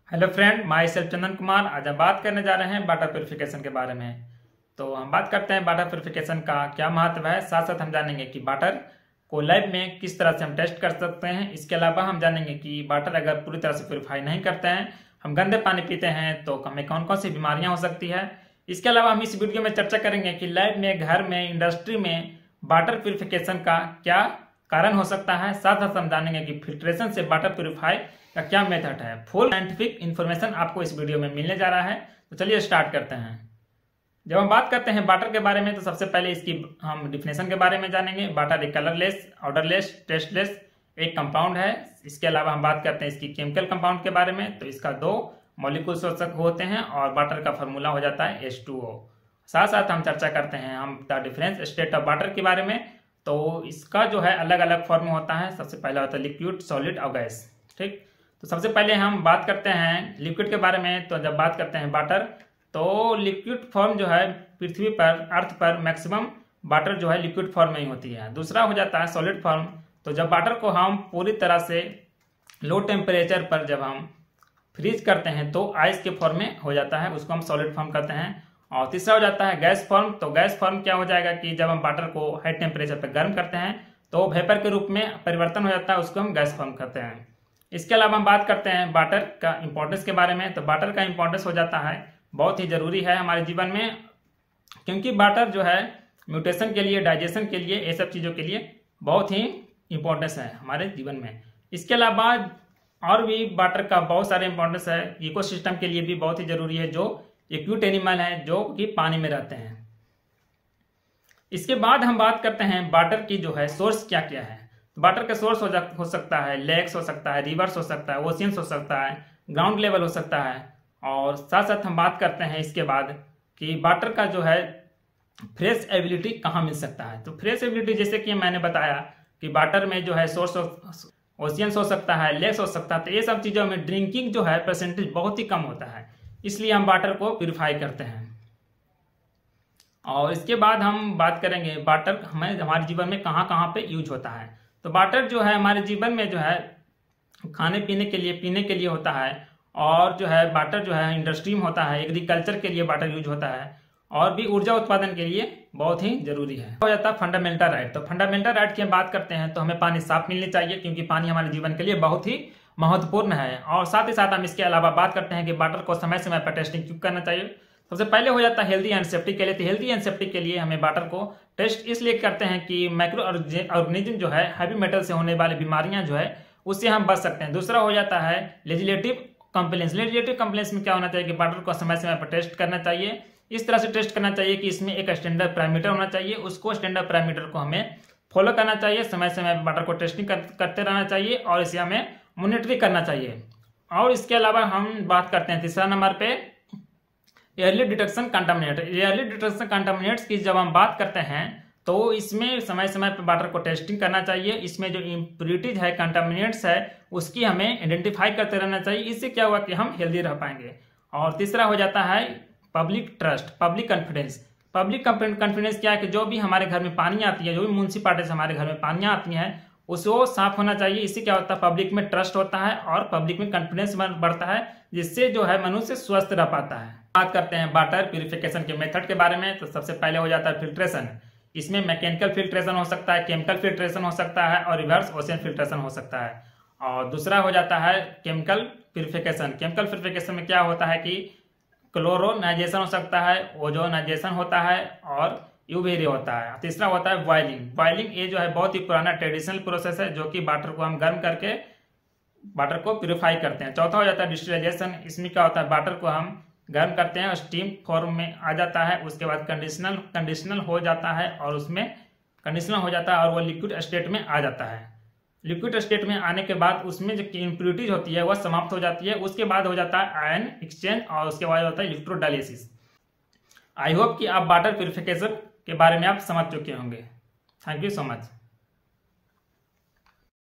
Hello friend, my self Chandan Kumar. आज हम बात करने जा रहे हैं वाटर प्यूरिफिकेशन के बारे में। तो हम बात करते हैं वाटर प्यूरिफिकेशन का क्या महत्व है। साथ साथ हम जानेंगे कि वाटर को लैब में किस तरह से हम टेस्ट कर सकते हैं। इसके अलावा हम जानेंगे कि वाटर अगर पूरी तरह से प्यूरिफाई नहीं करते हैं, हम गंदे पानी पीते हैं, तो हमें कौन कौन सी बीमारियां हो सकती है। इसके अलावा हम इस वीडियो में चर्चा करेंगे कि लैब में, घर में, इंडस्ट्री में वाटर प्यूरिफिकेशन का क्या कारण हो सकता है। साथ साथ हम जानेंगे कि फिल्ट्रेशन से वाटर प्यूरिफाई का क्या मेथड है। फुल साइंटिफिक इन्फॉर्मेशन आपको इस वीडियो में मिलने जा रहा है। तो चलिए स्टार्ट करते हैं। जब हम बात करते हैं वाटर के बारे में, तो सबसे पहले इसकी हम डिफिनेशन के बारे में जानेंगे। वाटर एक कलरलेस, ऑर्डरलेस, टेस्टलेस एक कंपाउंड है। इसके अलावा हम बात करते हैं इसकी केमिकल कंपाउंड के बारे में। तो इसका 2 मॉलिक्यूल्स होते हैं और वाटर का फॉर्मूला हो जाता है H2O। साथ साथ हम चर्चा करते हैं हम the difference state of water के बारे में। तो इसका जो है अलग अलग फॉर्म होता है। सबसे पहला होता है लिक्विड, सॉलिड और गैस। ठीक, तो सबसे पहले हम बात करते हैं लिक्विड के बारे में। तो जब बात करते हैं वाटर, तो लिक्विड फॉर्म जो है पृथ्वी पर, अर्थ पर मैक्सिमम वाटर जो है लिक्विड फॉर्म में ही होती है। दूसरा हो जाता है सॉलिड फॉर्म। तो जब वाटर को हम पूरी तरह से लो टेम्परेचर पर जब हम फ्रीज करते हैं तो आइस के फॉर्म में हो जाता है, उसको हम सॉलिड फॉर्म कहते हैं। और तीसरा हो जाता है गैस फॉर्म। तो गैस फॉर्म क्या हो जाएगा कि जब हम वाटर को हाई टेम्परेचर पर गर्म करते हैं तो वेपर के रूप में परिवर्तन हो जाता है, उसको हम गैस फॉर्म कहते हैं। इसके अलावा हम बात करते हैं वाटर का इंपॉर्टेंस के बारे में। तो वाटर का इंपॉर्टेंस हो जाता है बहुत ही जरूरी है हमारे जीवन में, क्योंकि वाटर जो है म्यूटेशन के लिए, डाइजेशन के लिए, ये सब चीज़ों के लिए बहुत ही इंपॉर्टेंस है हमारे जीवन में। इसके अलावा और भी वाटर का बहुत सारे इंपॉर्टेंस है। इकोसिस्टम के लिए भी बहुत ही जरूरी है, जो एक्यूट एनिमल है जो कि पानी में रहते हैं। इसके बाद हम बात करते हैं वाटर की जो है सोर्स क्या क्या है। वाटर का सोर्स हो सकता है लेक्स, हो सकता है रिवर्स, हो सकता है ओशियंस, हो सकता है ग्राउंड लेवल हो सकता है। और साथ साथ हम बात करते हैं इसके बाद कि वाटर का जो है फ्रेश एबिलिटी कहाँ मिल सकता है। तो फ्रेश एबिलिटी जैसे कि मैंने बताया कि वाटर में जो है सोर्स ओशियंस हो सकता है, लेक्स हो सकता है। तो ये सब चीज़ों में ड्रिंकिंग जो है परसेंटेज बहुत ही कम होता है, इसलिए हम वाटर को प्यूरिफाई करते हैं। और इसके बाद हम बात करेंगे वाटर हमें हमारे जीवन में कहाँ कहाँ पे यूज होता है। तो वाटर जो है हमारे जीवन में जो है खाने पीने के लिए, पीने के लिए होता है। और जो है वाटर जो है इंडस्ट्री में होता है, एग्रीकल्चर के लिए वाटर यूज होता है, और भी ऊर्जा उत्पादन के लिए बहुत ही जरूरी है। हो जाता है फंडामेंटल राइट। तो फंडामेंटल राइट की हम बात करते हैं तो हमें पानी साफ मिलनी चाहिए, क्योंकि पानी हमारे जीवन के लिए बहुत ही महत्वपूर्ण है। और साथ ही साथ हम इसके अलावा बात करते हैं कि वाटर को समय समय पर टेस्टिंग क्यों करना चाहिए। सबसे पहले हो जाता है हेल्दी एंड सेफ्टी के लिए। तो हेल्दी एंड सेफ्टी के लिए हमें वाटर को टेस्ट इसलिए करते हैं कि माइक्रो ऑर्गेनिज्म जो है, हैवी मेटल से होने वाली बीमारियां जो है उससे हम बच सकते हैं। दूसरा हो जाता है लेजिस्लेटिव कंप्लेंस। लेजिस्लेटिव कंप्लेंस में क्या होना चाहिए कि वाटर को समय समय पर टेस्ट करना चाहिए। इस तरह से टेस्ट करना चाहिए कि इसमें एक स्टैंडर्ड पैरामीटर होना चाहिए, उसको स्टैंडर्ड पैरामीटर को हमें फॉलो करना चाहिए। समय समय वाटर को टेस्टिंग करते रहना चाहिए और इसे हमें मॉनिटरिंग करना चाहिए। और इसके अलावा हम बात करते हैं तीसरा नंबर पे early detection contaminate. Early detection contaminants की जब हम बात करते हैं तो इसमें समय समय पर वाटर को टेस्टिंग करना चाहिए। इसमें जो इम्प्योरिटीज है, कंटामिनेट्स है, उसकी हमें आइडेंटिफाई करते रहना चाहिए। इससे क्या हुआ कि हम हेल्दी रह पाएंगे। और तीसरा हो जाता है public trust, public confidence. Public confidence क्या है कि जो भी हमारे घर में पानी आती है, जो भी म्यूनसिपालिटी से हमारे घर में पानी आती है, उसको साफ होना चाहिए। इससे क्या होता है, पब्लिक में ट्रस्ट होता है और पब्लिक में कॉन्फिडेंस बढ़ता है, जिससे जो है मनुष्य स्वस्थ रह पाता है। बात करते हैं वाटर प्यूरिफिकेशन के मेथड के बारे में। तो सबसे पहले हो जाता है फिल्ट्रेशन। इसमें मैकेनिकल फिल्ट्रेशन हो सकता है, केमिकल फिल्ट्रेशन हो सकता है और रिवर्स ओशन फिल्ट्रेशन हो सकता है। और दूसरा हो जाता है केमिकल प्यूरिफिकेशन। केमिकल प्यूरिफिकेशन में क्या होता है कि क्लोरोनाइजेशन हो सकता है, ओजोनाइजेशन होता है और यूवी रे होता है। तीसरा होता है बॉइलिंग। बॉइलिंग ये जो है बहुत ही पुराना ट्रेडिशनल प्रोसेस है, जो कि वाटर को हम गर्म करके वाटर को प्यूरिफाई करते हैं। चौथा हो जाता है डिस्टिलेशन। इसमें क्या होता है, वाटर को हम गर्म करते हैं और स्टीम फॉर्म में आ जाता है। उसके बाद कंडीशनल हो जाता है और उसमें कंडीशनल हो जाता है और वो लिक्विड स्टेट में आ जाता है। लिक्विड स्टेट में आने के बाद उसमें जो इम्प्योरिटीज होती है वह समाप्त हो जाती है। उसके बाद हो जाता है आयन एक्सचेंज और उसके बाद होता है इलेक्ट्रोडायलिसिस। आई होप कि आप वाटर प्यूरिफिकेशन के बारे में आप समझ चुके होंगे। Thank you so much.